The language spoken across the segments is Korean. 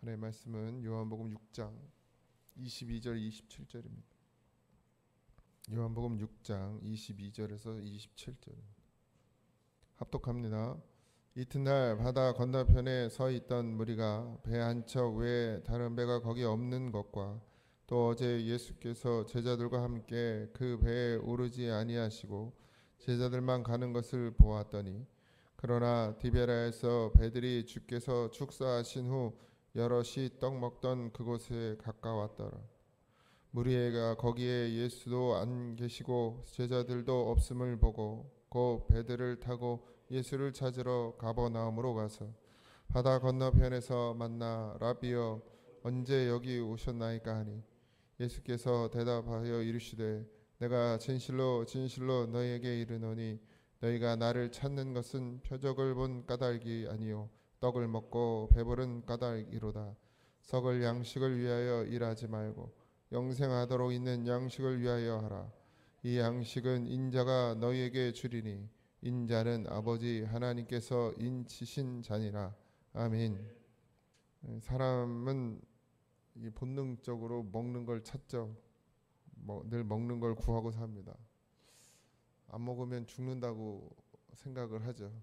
하나님의 말씀은 요한복음 6장 22절 27절입니다. 요한복음 6장 22절에서 27절입니다. 합독합니다. 이튿날 바다 건너편에 서 있던 무리가 배 한 척 외에 다른 배가 거기 없는 것과 또 어제 예수께서 제자들과 함께 그 배에 오르지 아니하시고 제자들만 가는 것을 보았더니 그러나 디베라에서 배들이 주께서 축사하신 후 여럿이 떡 먹던 그곳에 가까웠더라. 무리가 거기에 예수도 안 계시고 제자들도 없음을 보고 곧 배들을 타고 예수를 찾으러 가버나움으로 가서 바다 건너편에서 만나 라비여 언제 여기 오셨나이까 하니 예수께서 대답하여 이르시되 내가 진실로 진실로 너희에게 이르노니 너희가 나를 찾는 것은 표적을 본 까닭이 아니요 떡을 먹고 배부른 까닭이로다. 썩을 양식을 위하여 일하지 말고 영생하도록 있는 양식을 위하여 하라. 이 양식은 인자가 너희에게 주리니 인자는 아버지 하나님께서 인치신 자니라. 아멘. 사람은 본능적으로 먹는 걸 찾죠. 늘 먹는 걸 구하고 삽니다. 안 먹으면 죽는다고 생각을 하죠.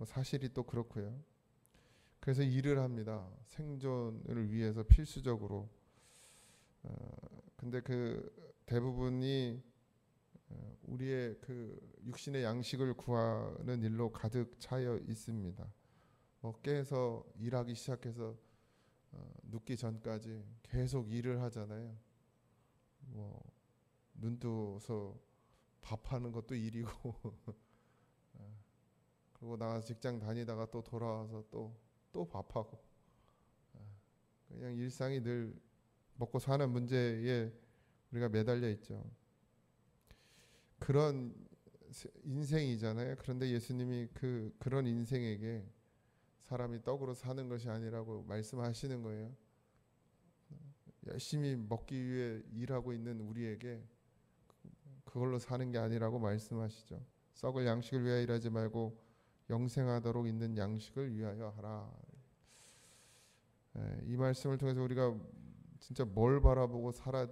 사실이 또 그렇고요. 그래서 일을 합니다. 생존을 위해서 필수적으로. 근데 그 대부분이 우리의 그 육신의 양식을 구하는 일로 가득 차여 있습니다. 깨서 일하기 시작해서 눕기 전까지 계속 일을 하잖아요. 눈 떠서 밥하는 것도 일이고 그리고 나가서 직장 다니다가 또 돌아와서 또 밥하고 그냥 일상이 늘 먹고 사는 문제에 우리가 매달려 있죠. 그런 인생이잖아요. 그런데 예수님이 그런 인생에게 사람이 떡으로 사는 것이 아니라고 말씀하시는 거예요. 열심히 먹기 위해 일하고 있는 우리에게 그걸로 사는 게 아니라고 말씀하시죠. 썩을 양식을 위하여 일하지 말고 영생하도록 있는 양식을 위하여 하라. 이 말씀을 통해서 우리가 진짜 뭘 바라보고 살아야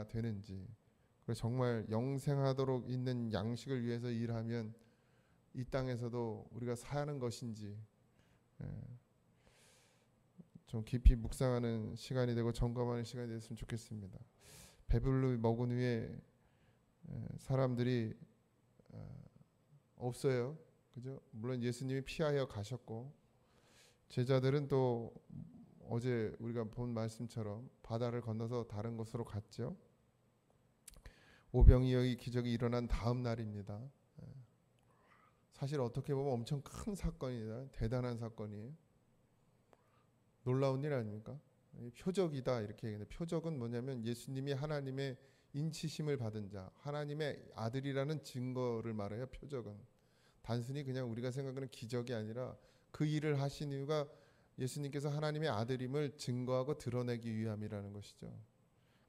되는지, 그리고 정말 영생하도록 있는 양식을 위해서 일하면 이 땅에서도 우리가 사는 것인지 좀 깊이 묵상하는 시간이 되고 점검하는 시간이 됐으면 좋겠습니다. 배불리 먹은 후에 사람들이 없어요. 그죠? 물론 예수님이 피하여 가셨고 제자들은 또 어제 우리가 본 말씀처럼 바다를 건너서 다른 곳으로 갔죠. 오병이어의 기적이 일어난 다음 날입니다. 사실 어떻게 보면 엄청 큰 사건이다. 대단한 사건이에요. 놀라운 일 아닙니까? 표적이다 이렇게 얘기하는데, 표적은 뭐냐면 예수님이 하나님의 인치심을 받은 자, 하나님의 아들이라는 증거를 말해요. 표적은 단순히 그냥 우리가 생각하는 기적이 아니라 그 일을 하신 이유가 예수님께서 하나님의 아들임을 증거하고 드러내기 위함이라는 것이죠.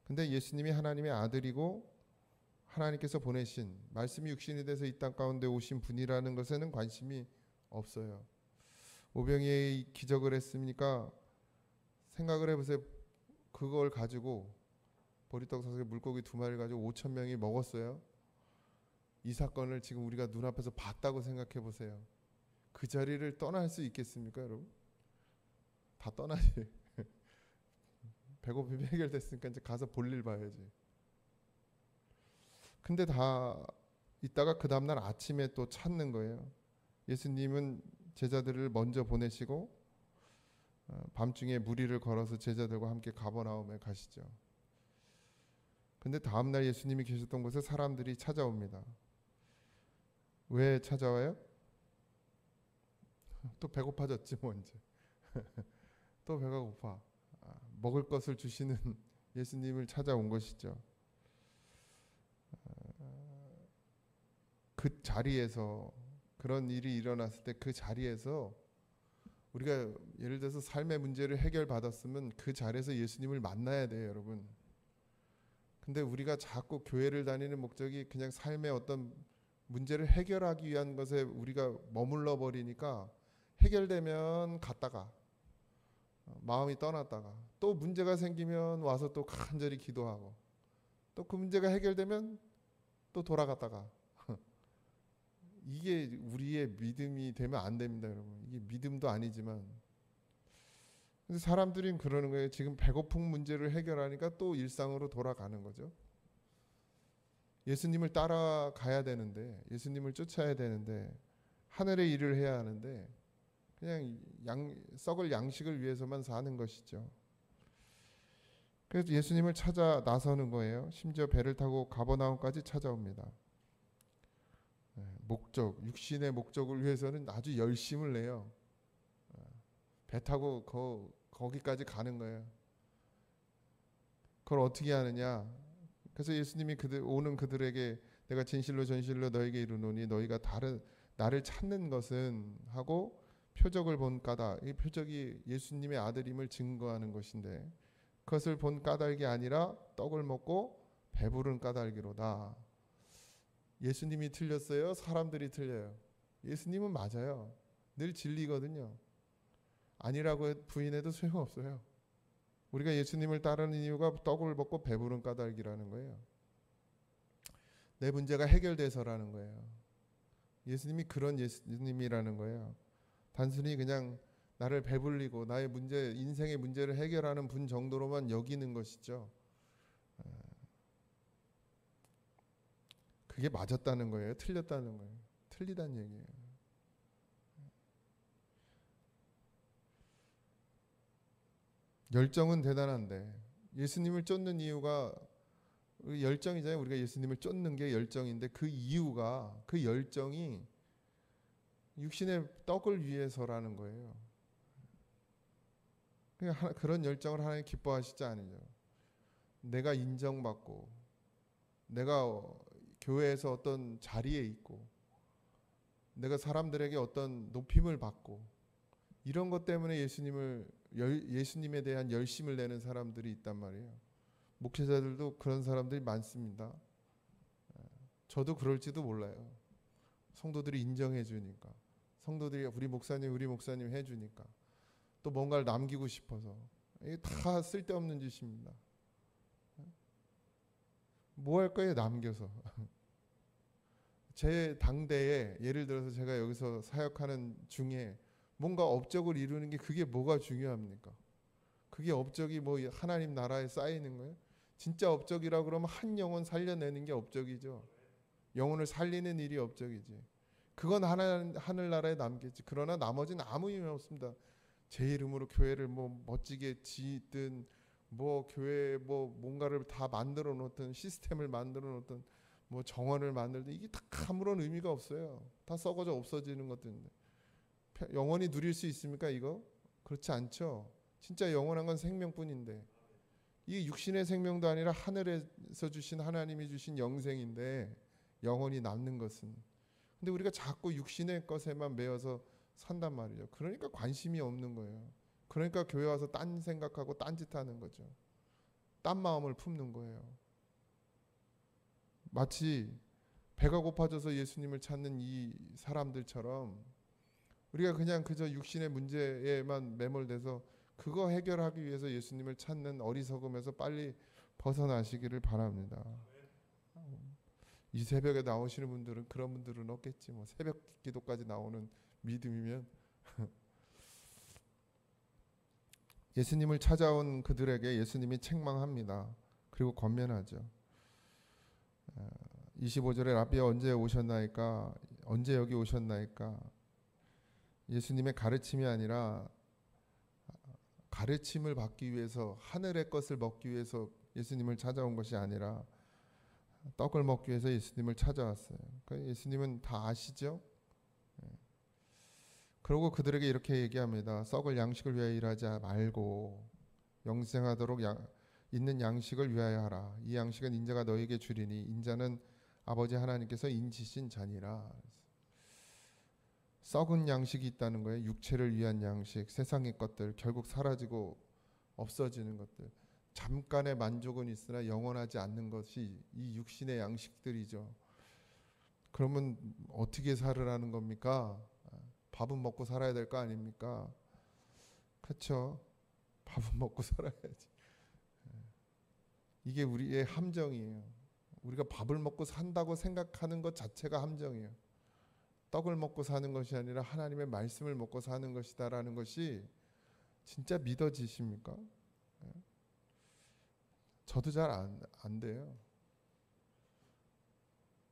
근데 예수님이 하나님의 아들이고 하나님께서 보내신, 말씀이 육신이 돼서 이 땅 가운데 오신 분이라는 것에는 관심이 없어요. 오병이의 기적을 했습니까? 생각을 해보세요. 그걸 가지고 보리떡 사서 물고기 2마리를 가지고 5,000명이 먹었어요. 이 사건을 지금 우리가 눈앞에서 봤다고 생각해 보세요. 그 자리를 떠날 수 있겠습니까, 여러분? 다 떠나지. 배고픔이 해결됐으니까 이제 가서 볼일 봐야지. 근데 다 있다가 그 다음날 아침에 또 찾는 거예요. 예수님은 제자들을 먼저 보내시고 밤중에 무리를 걸어서 제자들과 함께 가버나움에 가시죠. 근데 다음날 예수님이 계셨던 곳에 사람들이 찾아옵니다. 왜 찾아와요? 또 배고파졌지 뭐 이제. 또 배가 고파. 먹을 것을 주시는 예수님을 찾아온 것이죠. 그 자리에서, 그런 일이 일어났을 때 그 자리에서 우리가 예를 들어서 삶의 문제를 해결받았으면 그 자리에서 예수님을 만나야 돼요, 여러분. 근데 우리가 자꾸 교회를 다니는 목적이 그냥 삶의 어떤 문제를 해결하기 위한 것에 우리가 머물러 버리니까 해결되면 갔다가 마음이 떠났다가 또 문제가 생기면 와서 또 간절히 기도하고 또 그 문제가 해결되면 또 돌아갔다가 이게 우리의 믿음이 되면 안 됩니다, 여러분. 이게 믿음도 아니지만 근데 사람들은 그러는 거예요. 지금 배고픔 문제를 해결하니까 또 일상으로 돌아가는 거죠. 예수님을 따라가야 되는데 예수님을 쫓아야 되는데 하늘의 일을 해야 하는데 그냥 썩을 양식을 위해서만 사는 것이죠. 그래서 예수님을 찾아 나서는 거예요. 심지어 배를 타고 가버나움까지 찾아옵니다. 목적, 육신의 목적을 위해서는 아주 열심을 내요. 배 타고 거기까지 가는 거예요. 그걸 어떻게 하느냐? 그래서 예수님이 오는 그들에게 내가 진실로 전실로 너에게 이르노니 너희가 나를 찾는 것은 하고 표적을 본 까닭. 이 표적이 예수님의 아들임을 증거하는 것인데 그것을 본 까닭이 아니라 떡을 먹고 배부른 까닭이로다. 예수님이 틀렸어요? 사람들이 틀려요? 예수님은 맞아요. 늘 진리거든요. 아니라고 부인해도 소용없어요. 우리가 예수님을 따르는 이유가 떡을 먹고 배부른 까닭이라는 거예요. 내 문제가 해결돼서라는 거예요. 예수님이 그런 예수님이라는 거예요. 단순히 그냥 나를 배불리고 나의 문제, 인생의 문제를 해결하는 분 정도로만 여기는 것이죠. 그게 맞았다는 거예요? 틀렸다는 거예요? 틀리다는 얘기예요. 열정은 대단한데 예수님을 쫓는 이유가 열정이잖아요. 우리가 예수님을 쫓는 게 열정인데 그 이유가 그 열정이 육신의 떡을 위해서라는 거예요. 그런 열정을 하나님 기뻐하시지 않으죠. 내가 인정받고 내가 교회에서 어떤 자리에 있고 내가 사람들에게 어떤 높임을 받고 이런 것 때문에 예수님에 대한 열심을 내는 사람들이 있단 말이에요. 목회자들도 그런 사람들이 많습니다. 저도 그럴지도 몰라요. 성도들이 인정해 주니까, 성도들이 우리 목사님 해주니까, 또 뭔가를 남기고 싶어서. 이게 다 쓸데없는 짓입니다. 뭐 할 거예요, 남겨서. 제 당대에 예를 들어서 제가 여기서 사역하는 중에 뭔가 업적을 이루는 게 그게 뭐가 중요합니까? 그게 업적이 뭐 하나님 나라에 쌓이는 거예요? 진짜 업적이라 그러면 한 영혼 살려내는 게 업적이죠. 영혼을 살리는 일이 업적이지. 그건 하늘나라에 남겠지. 그러나 나머지는 아무 의미 없습니다. 제 이름으로 교회를 뭐 멋지게 짓든 뭐 교회 뭐 뭔가를 다 만들어 놓든 시스템을 만들어 놓든 뭐 정원을 만들든 이게 다 아무런 의미가 없어요. 다 썩어져 없어지는 것들인데 영원히 누릴 수 있습니까 이거? 그렇지 않죠. 진짜 영원한 건 생명뿐인데 이 육신의 생명도 아니라 하늘에서 주신 하나님이 주신 영생인데 영원히 남는 것은 근데 우리가 자꾸 육신의 것에만 매여서 산단 말이죠. 그러니까 관심이 없는 거예요. 그러니까 교회 와서 딴 생각하고 딴짓하는 거죠. 딴 마음을 품는 거예요. 마치 배가 고파져서 예수님을 찾는 이 사람들처럼 우리가 그냥 그저 육신의 문제에만 매몰돼서 그거 해결하기 위해서 예수님을 찾는 어리석음에서 빨리 벗어나시기를 바랍니다. 이 새벽에 나오시는 분들은 그런 분들은 없겠지. 뭐 새벽 기도까지 나오는 믿음이면 예수님을 찾아온 그들에게 예수님이 책망합니다. 그리고 권면하죠. 25절에 라비야 언제 오셨나이까? 언제 여기 오셨나이까? 예수님의 가르침이 아니라 가르침을 받기 위해서 하늘의 것을 먹기 위해서 예수님을 찾아온 것이 아니라 떡을 먹기 위해서 예수님을 찾아왔어요. 그러니까 예수님은 다 아시죠? 그리고 그들에게 이렇게 얘기합니다. 썩을 양식을 위하여 일하지 말고 영생하도록 있는 양식을 위하여 하라. 이 양식은 인자가 너에게 주리니 인자는 아버지 하나님께서 인치신 자니라. 썩은 양식이 있다는 거예요. 육체를 위한 양식, 세상의 것들, 결국 사라지고 없어지는 것들. 잠깐의 만족은 있으나 영원하지 않는 것이 이 육신의 양식들이죠. 그러면 어떻게 살으라는 겁니까? 밥은 먹고 살아야 될 거 아닙니까? 그렇죠. 밥은 먹고 살아야지. 이게 우리의 함정이에요. 우리가 밥을 먹고 산다고 생각하는 것 자체가 함정이에요. 떡을 먹고 사는 것이 아니라 하나님의 말씀을 먹고 사는 것이다라는 것이 진짜 믿어지십니까? 저도 잘 안 돼요.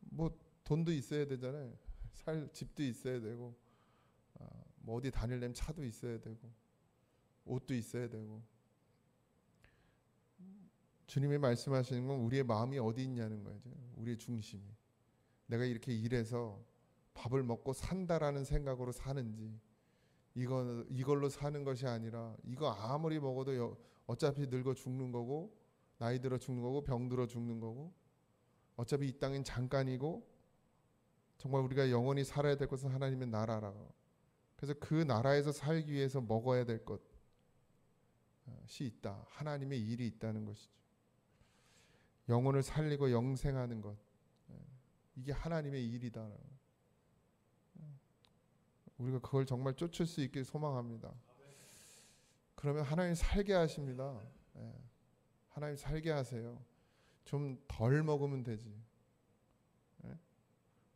뭐 돈도 있어야 되잖아요. 살 집도 있어야 되고, 뭐 어디 다니려면 차도 있어야 되고, 옷도 있어야 되고. 주님이 말씀하시는 건 우리의 마음이 어디 있냐는 거죠. 우리의 중심이. 내가 이렇게 일해서 밥을 먹고 산다라는 생각으로 사는지, 이걸로 사는 것이 아니라 이거 아무리 먹어도 어차피 늙어 죽는 거고, 나이 들어 죽는 거고, 병 들어 죽는 거고, 어차피 이 땅은 잠깐이고, 정말 우리가 영원히 살아야 될 것은 하나님의 나라라고. 그래서 그 나라에서 살기 위해서 먹어야 될 것이 있다. 하나님의 일이 있다는 것이죠. 영혼을 살리고 영생하는 것, 이게 하나님의 일이다. 우리가 그걸 정말 쫓을 수 있길 소망합니다. 그러면 하나님 살게 하십니다. 하나님 살게 하세요. 좀 덜 먹으면 되지.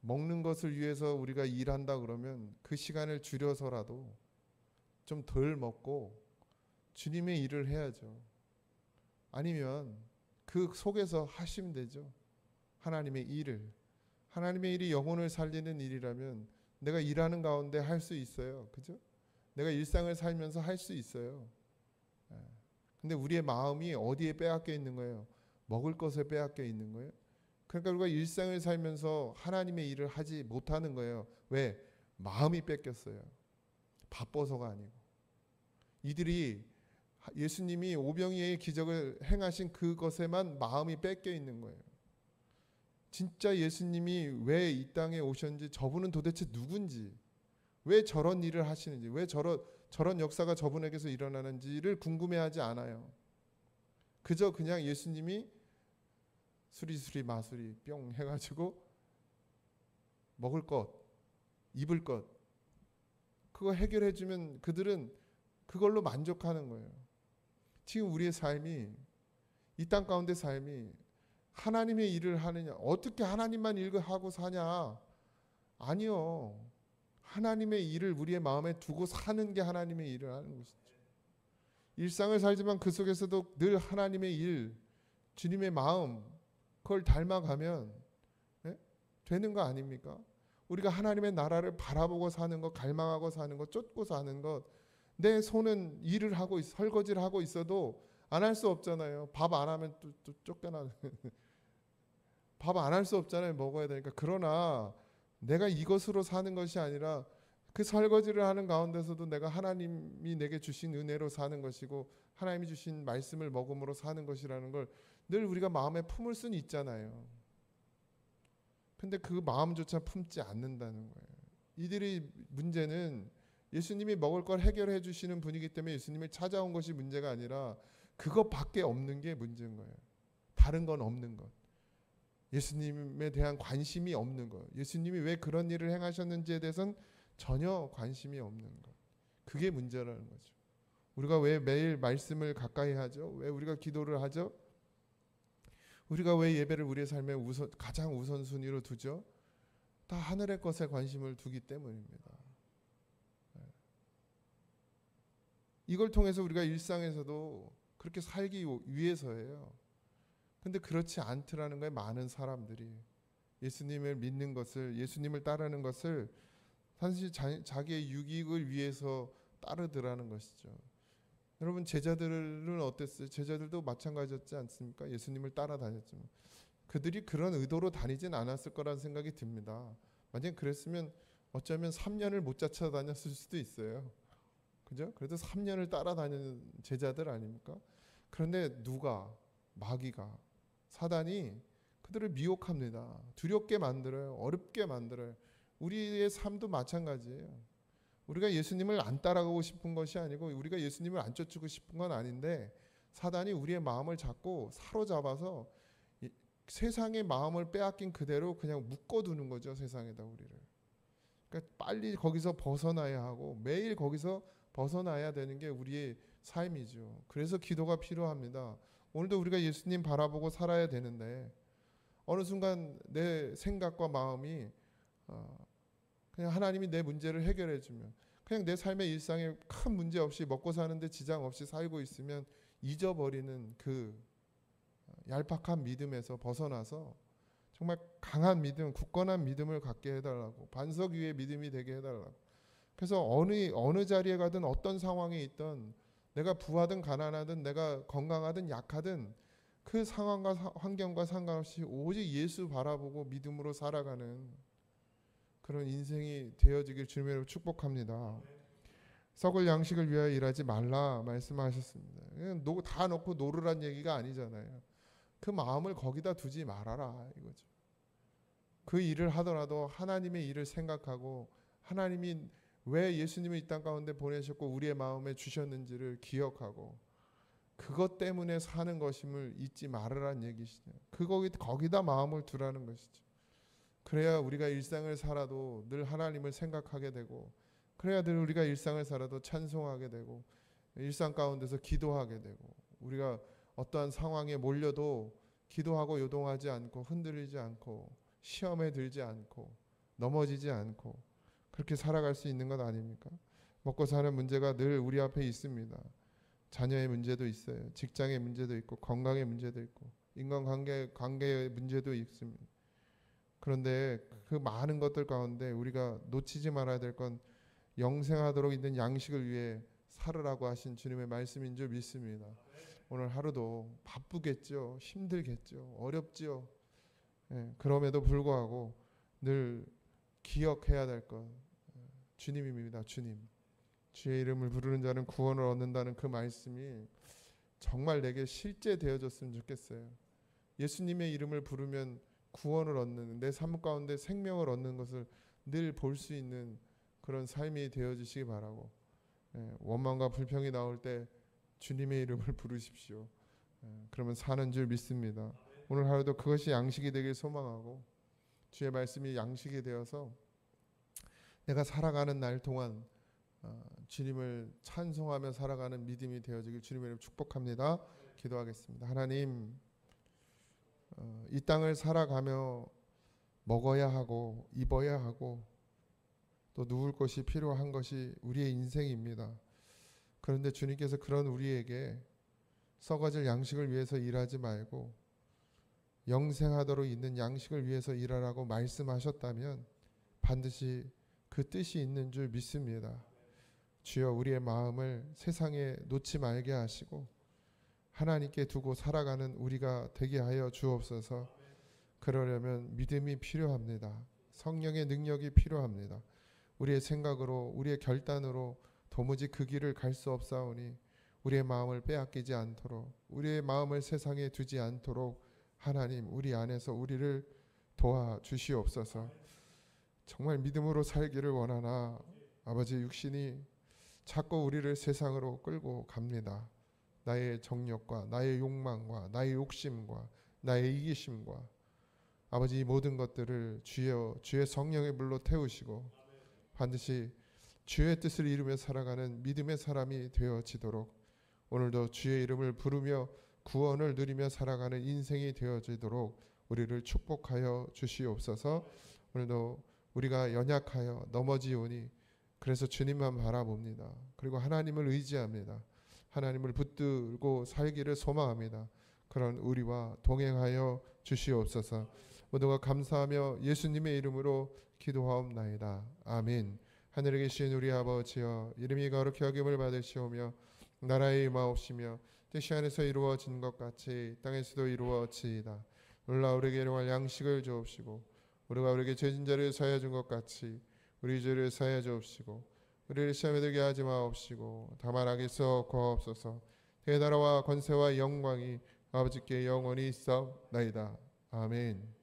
먹는 것을 위해서 우리가 일한다 그러면 그 시간을 줄여서라도 좀 덜 먹고 주님의 일을 해야죠. 아니면 그 속에서 하시면 되죠. 하나님의 일을. 하나님의 일이 영혼을 살리는 일이라면 내가 일하는 가운데 할 수 있어요. 그죠? 내가 일상을 살면서 할 수 있어요. 근데 우리의 마음이 어디에 빼앗겨 있는 거예요? 먹을 것에 빼앗겨 있는 거예요. 그러니까 우리가 일상을 살면서 하나님의 일을 하지 못하는 거예요. 왜? 마음이 뺏겼어요. 바빠서가 아니고. 이들이 예수님이 오병이의 기적을 행하신 그것에만 마음이 뺏겨 있는 거예요. 진짜 예수님이 왜 이 땅에 오셨는지, 저분은 도대체 누군지, 왜 저런 일을 하시는지, 왜 저런 역사가 저분에게서 일어나는지를 궁금해하지 않아요. 그저 그냥 예수님이 수리수리 마수리 뿅 해가지고 먹을 것, 입을 것, 그거 해결해주면 그들은 그걸로 만족하는 거예요. 지금 우리의 삶이, 이 땅 가운데 삶이 하나님의 일을 하느냐, 어떻게 하나님만 일을 하고 사냐? 아니요. 하나님의 일을 우리의 마음에 두고 사는 게 하나님의 일을 하는 것이죠. 일상을 살지만 그 속에서도 늘 하나님의 일, 주님의 마음, 그걸 닮아가면 되는 거 아닙니까? 우리가 하나님의 나라를 바라보고 사는 것, 갈망하고 사는 것, 쫓고 사는 것, 내 손은 일을 하고 설거지를 하고 있어도 안 할 수 없잖아요. 밥 안 하면 또 쫓겨나는. 밥 안 할 수 없잖아요. 먹어야 되니까. 그러나 내가 이것으로 사는 것이 아니라 그 설거지를 하는 가운데서도 내가 하나님이 내게 주신 은혜로 사는 것이고 하나님이 주신 말씀을 먹음으로 사는 것이라는 걸 늘 우리가 마음에 품을 수는 있잖아요. 근데 그 마음조차 품지 않는다는 거예요. 이들의 문제는 예수님이 먹을 걸 해결해 주시는 분이기 때문에 예수님을 찾아온 것이 문제가 아니라 그것밖에 없는 게 문제인 거예요. 다른 건 없는 것. 예수님에 대한 관심이 없는 것. 예수님이 왜 그런 일을 행하셨는지에 대해서는 전혀 관심이 없는 것. 그게 문제라는 거죠. 우리가 왜 매일 말씀을 가까이 하죠? 왜 우리가 기도를 하죠? 우리가 왜 예배를 우리의 삶에 가장 우선순위로 두죠? 다 하늘의 것에 관심을 두기 때문입니다. 이걸 통해서 우리가 일상에서도 그렇게 살기 위해서예요. 근데 그렇지 않더라는 거예요. 많은 사람들이 예수님을 믿는 것을, 예수님을 따르는 것을 사실 자기의 유익을 위해서 따르더라는 것이죠. 여러분, 제자들은 어땠어요? 제자들도 마찬가지였지 않습니까? 예수님을 따라다녔지만 그들이 그런 의도로 다니진 않았을 거라는 생각이 듭니다. 만약 그랬으면 어쩌면 3년을 못 쫓아다녔을 수도 있어요. 그죠? 그래도 3년을 따라다니는 제자들 아닙니까? 그런데 누가, 마귀가, 사단이 그들을 미혹합니다. 두렵게 만들어요. 어렵게 만들어요. 우리의 삶도 마찬가지예요. 우리가 예수님을 안 따라가고 싶은 것이 아니고 우리가 예수님을 안 쫓고 싶은 건 아닌데 사단이 우리의 마음을 잡고 사로잡아서 세상의 마음을 빼앗긴 그대로 그냥 묶어두는 거죠. 세상에다 우리를. 그러니까 빨리 거기서 벗어나야 하고 매일 거기서 벗어나야 되는 게 우리의 삶이죠. 그래서 기도가 필요합니다. 오늘도 우리가 예수님 바라보고 살아야 되는데 어느 순간 내 생각과 마음이 그냥 하나님이 내 문제를 해결해 주면 그냥 내 삶의 일상에 큰 문제 없이 먹고 사는데 지장 없이 살고 있으면 잊어버리는 그 얄팍한 믿음에서 벗어나서 정말 강한 믿음, 굳건한 믿음을 갖게 해달라고, 반석 위의 믿음이 되게 해달라고. 그래서 어느 자리에 가든 어떤 상황에 있든 내가 부하든 가난하든 내가 건강하든 약하든 그 상황과 환경과 상관없이 오직 예수 바라보고 믿음으로 살아가는 그런 인생이 되어지길 주님의 이름으로 축복합니다. 썩을 양식을 위하여 일하지 말라 말씀하셨습니다. 그냥 다 놓고 노르란 얘기가 아니잖아요. 그 마음을 거기다 두지 말아라 이거죠. 그 일을 하더라도 하나님의 일을 생각하고 하나님이 왜 예수님을 이 땅 가운데 보내셨고 우리의 마음에 주셨는지를 기억하고 그것 때문에 사는 것임을 잊지 말으라는 얘기시죠. 거기다 마음을 두라는 것이죠. 그래야 우리가 일상을 살아도 늘 하나님을 생각하게 되고 그래야 늘 우리가 일상을 살아도 찬송하게 되고 일상 가운데서 기도하게 되고 우리가 어떠한 상황에 몰려도 기도하고 요동하지 않고 흔들리지 않고 시험에 들지 않고 넘어지지 않고 그렇게 살아갈 수 있는 것 아닙니까? 먹고 사는 문제가 늘 우리 앞에 있습니다. 자녀의 문제도 있어요. 직장의 문제도 있고 건강의 문제도 있고 인간관계의 문제도 있습니다. 그런데 그 많은 것들 가운데 우리가 놓치지 말아야 될 건 영생하도록 있는 양식을 위해 살으라고 하신 주님의 말씀인 줄 믿습니다. 오늘 하루도 바쁘겠죠. 힘들겠죠. 어렵죠. 그럼에도 불구하고 늘 기억해야 될 것 주님입니다. 주님. 주의 이름을 부르는 자는 구원을 얻는다는 그 말씀이 정말 내게 실제 되어졌으면 좋겠어요. 예수님의 이름을 부르면 구원을 얻는 내 삶 가운데 생명을 얻는 것을 늘 볼 수 있는 그런 삶이 되어지시기 바라고 원망과 불평이 나올 때 주님의 이름을 부르십시오. 그러면 사는 줄 믿습니다. 오늘 하루도 그것이 양식이 되길 소망하고 주의 말씀이 양식이 되어서 내가 살아가는 날 동안 주님을 찬송하며 살아가는 믿음이 되어지길 주님의 이름으로 축복합니다. 기도하겠습니다. 하나님 이 땅을 살아가며 먹어야 하고 입어야 하고 또 누울 곳이 필요한 것이 우리의 인생입니다. 그런데 주님께서 그런 우리에게 썩어질 양식을 위해서 일하지 말고 영생하도록 있는 양식을 위해서 일하라고 말씀하셨다면 반드시 그 뜻이 있는 줄 믿습니다. 주여 우리의 마음을 세상에 놓지 말게 하시고 하나님께 두고 살아가는 우리가 되게 하여 주옵소서. 그러려면 믿음이 필요합니다. 성령의 능력이 필요합니다. 우리의 생각으로 우리의 결단으로 도무지 그 길을 갈 수 없사오니 우리의 마음을 빼앗기지 않도록 우리의 마음을 세상에 두지 않도록 하나님 우리 안에서 우리를 도와주시옵소서. 정말 믿음으로 살기를 원하나 아버지 육신이 자꾸 우리를 세상으로 끌고 갑니다. 나의 정욕과 나의 욕망과 나의 욕심과 나의 이기심과 아버지 이 모든 것들을 주의 성령의 불로 태우시고 반드시 주의 뜻을 이루며 살아가는 믿음의 사람이 되어지도록 오늘도 주의 이름을 부르며 구원을 누리며 살아가는 인생이 되어지도록 우리를 축복하여 주시옵소서. 오늘도 우리가 연약하여 넘어지오니 그래서 주님만 바라봅니다. 그리고 하나님을 의지합니다. 하나님을 붙들고 살기를 소망합니다. 그런 우리와 동행하여 주시옵소서. 모두가 감사하며 예수님의 이름으로 기도하옵나이다. 아멘. 하늘에 계신 우리 아버지여 이름이 거룩히 여김을 받으시오며 나라의 임하옵시며 뜻이 하늘에서 이루어진 것 같이 땅에서도 이루어지이다. 오늘날 우리에게 일용할 양식을 주옵시고 우리가 우리에게 죄진 자를 사하여 준 것 같이 우리 죄를 사하여 주옵시고 우리를 시험에 들게 하지 마옵시고 다만 악에서 구하옵소서. 대나라와 권세와 영광이 아버지께 영원히 있사옵나이다. 아멘.